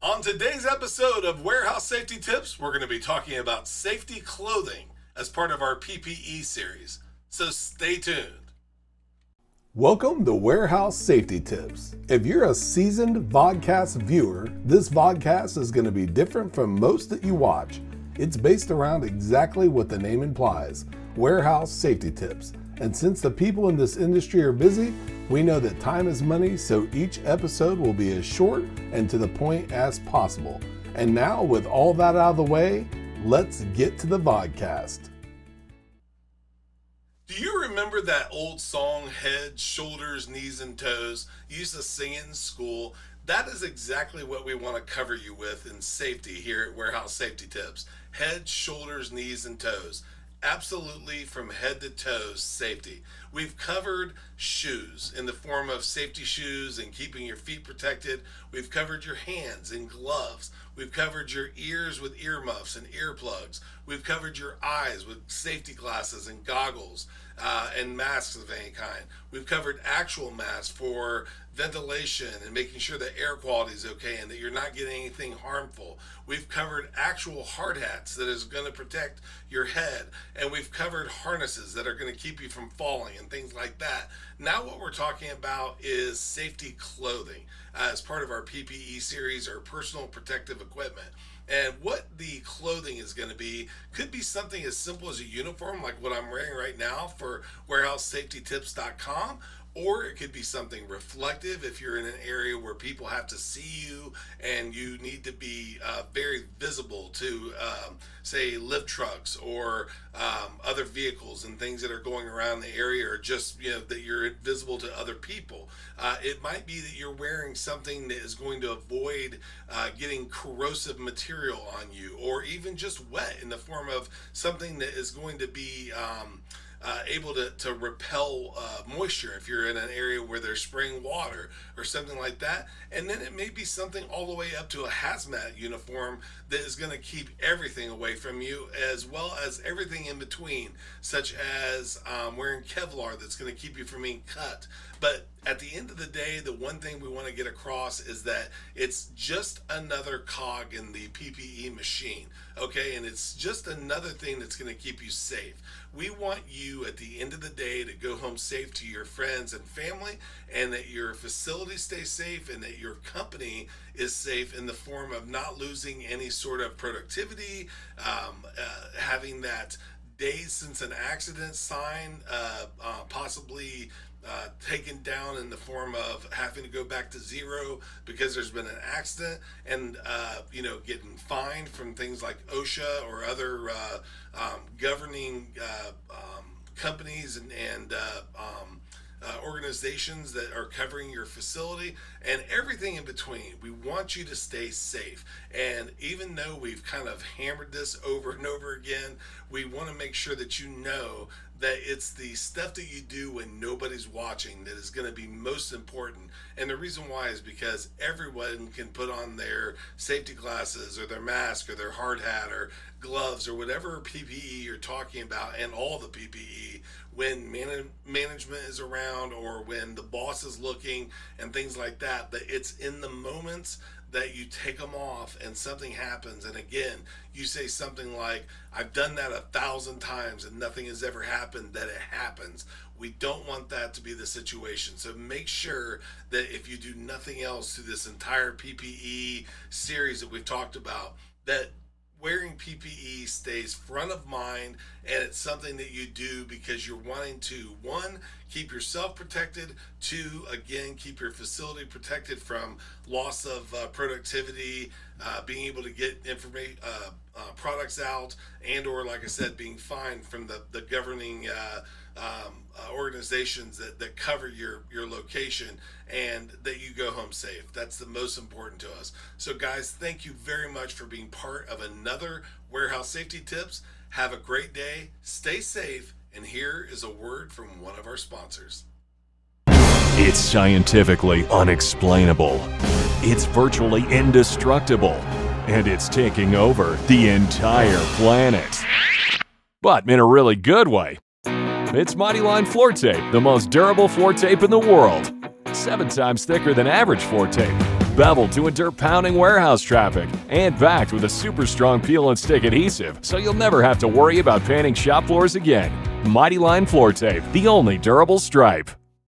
On today's episode of Warehouse Safety Tips, we're going to be talking about safety clothing as part of our PPE series. So stay tuned. Welcome to Warehouse Safety Tips. If you're a seasoned vodcast viewer, this vodcast is going to be different from most that you watch. It's based around exactly what the name implies, warehouse safety tips. And since the people in this industry are busy, we know that time is money, so each episode will be as short and to the point as possible. And now, with all that out of the way, let's get to the vodcast. Do you remember that old song, Head, Shoulders, Knees, and Toes? You used to sing it in school. That is exactly what we want to cover you with in safety here at Warehouse Safety Tips. Head, shoulders, knees, and toes. Absolutely from head to toes safety. We've covered shoes in the form of safety shoes and keeping your feet protected. We've covered your hands in gloves. We've covered your ears with earmuffs and earplugs. We've covered your eyes with safety glasses and goggles and masks of any kind. We've covered actual masks for ventilation and making sure that air quality is okay and that you're not getting anything harmful. We've covered actual hard hats that is going to protect your head, and we've covered harnesses that are going to keep you from falling and things like that. Now what we're talking about is safety clothing as part of our PPE series, or personal protective equipment. And what the clothing is going to be could be something as simple as a uniform like what I'm wearing right now for warehousesafetytips.com, or it could be something reflective if you're in an area where people have to see you and you need to be very visible to, say, lift trucks or other vehicles and things that are going around the area, or just, that you're visible to other people. It might be that you're wearing something that is going to avoid getting corrosive material on you, or even just wet in the form of something that is going to be able to repel moisture if you're in an area where there's spraying water or something like that. And then it may be something all the way up to a hazmat uniform that is going to keep everything away from you, as well as everything in between, such as wearing Kevlar that's going to keep you from being cut. But at the end of the day, the one thing we want to get across is that it's just another cog in the PPE machine, okay? And it's just another thing that's going to keep you safe. We want you at the end of the day to go home safe to your friends and family, and that your facility stays safe, and that your company is safe in the form of not losing any sort of productivity, having that days since an accident sign possibly taken down in the form of having to go back to zero because there's been an accident, and getting fined from things like OSHA or other governing companies and organizations that are covering your facility, and everything in between. We want you to stay safe. And even though we've kind of hammered this over and over again, we want to make sure that you know that it's the stuff that you do when nobody's watching that is going to be most important. And the reason why is because everyone can put on their safety glasses or their mask or their hard hat or gloves or whatever PPE you're talking about, and all the PPE, when management is around or when the boss is looking and things like that. But it's in the moments that you take them off and something happens, and again you say something like, I've done that 1,000 times and nothing has ever happened, that it happens. We don't want that to be the situation. So make sure that if you do nothing else through this entire PPE series that we've talked about, that wearing PPE stays front of mind, and it's something that you do because you're wanting to, one, keep yourself protected, two, again, keep your facility protected from loss of productivity, being able to get information, products out, and or, like I said, being fined from the governing organizations that cover your location, and that you go home safe. That's the most important to us. So guys, thank you very much for being part of another Warehouse Safety Tips. Have a great day, stay safe, and here is a word from one of our sponsors. It's scientifically unexplainable. It's virtually indestructible. And it's taking over the entire planet. But in a really good way. It's Mighty Line floor tape, the most durable floor tape in the world. 7 times thicker than average floor tape. beveled to endure pounding warehouse traffic, and backed with a super strong peel and stick adhesive, so you'll never have to worry about painting shop floors again. Mighty Line Floor Tape, the only durable stripe.